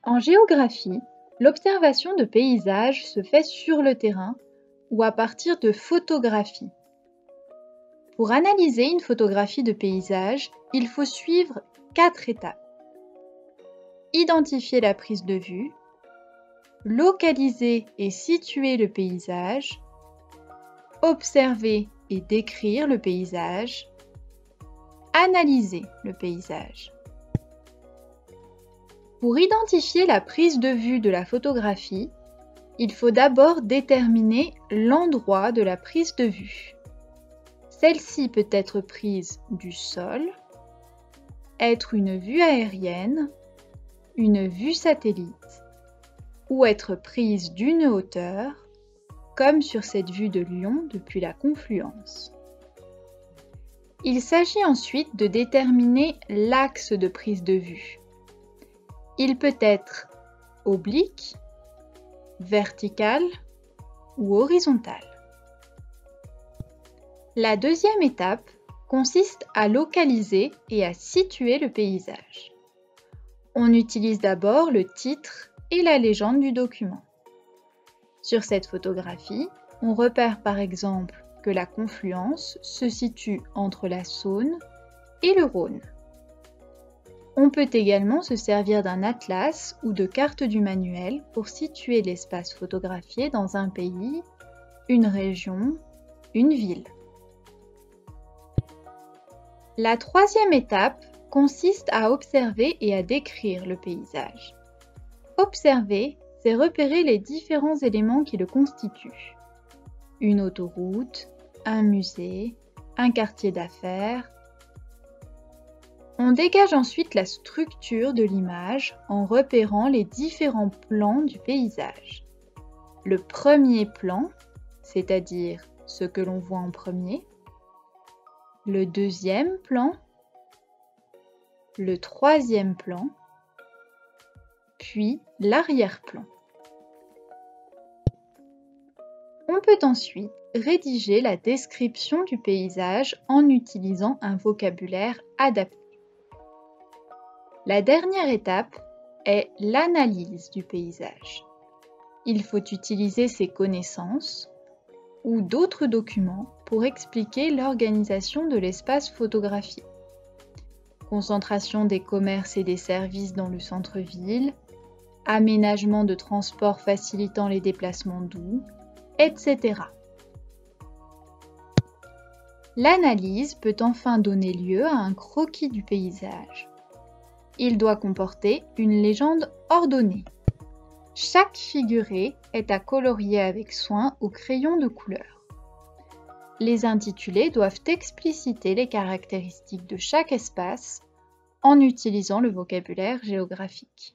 En géographie, l'observation de paysages se fait sur le terrain ou à partir de photographies. Pour analyser une photographie de paysage, il faut suivre 4 étapes. Identifier la prise de vue, localiser et situer le paysage, observer et décrire le paysage, analyser le paysage. Pour identifier la prise de vue de la photographie, il faut d'abord déterminer l'endroit de la prise de vue. Celle-ci peut être prise du sol, être une vue aérienne, une vue satellite, ou être prise d'une hauteur, comme sur cette vue de Lyon depuis la confluence. Il s'agit ensuite de déterminer l'axe de prise de vue. Il peut être oblique, vertical ou horizontal. La deuxième étape consiste à localiser et à situer le paysage. On utilise d'abord le titre et la légende du document. Sur cette photographie, on repère par exemple que la confluence se situe entre la Saône et le Rhône. On peut également se servir d'un atlas ou de carte du manuel pour situer l'espace photographié dans un pays, une région, une ville. La troisième étape consiste à observer et à décrire le paysage. Observer, c'est repérer les différents éléments qui le constituent. Une autoroute, un musée, un quartier d'affaires. On dégage ensuite la structure de l'image en repérant les différents plans du paysage. Le premier plan, c'est-à-dire ce que l'on voit en premier. Le deuxième plan. Le troisième plan. Puis l'arrière-plan. On peut ensuite rédiger la description du paysage en utilisant un vocabulaire adapté. La dernière étape est l'analyse du paysage. Il faut utiliser ses connaissances ou d'autres documents pour expliquer l'organisation de l'espace photographié. Concentration des commerces et des services dans le centre-ville, aménagement de transports facilitant les déplacements doux, etc. L'analyse peut enfin donner lieu à un croquis du paysage. Il doit comporter une légende ordonnée. Chaque figuré est à colorier avec soin au crayon de couleur. Les intitulés doivent expliciter les caractéristiques de chaque espace en utilisant le vocabulaire géographique.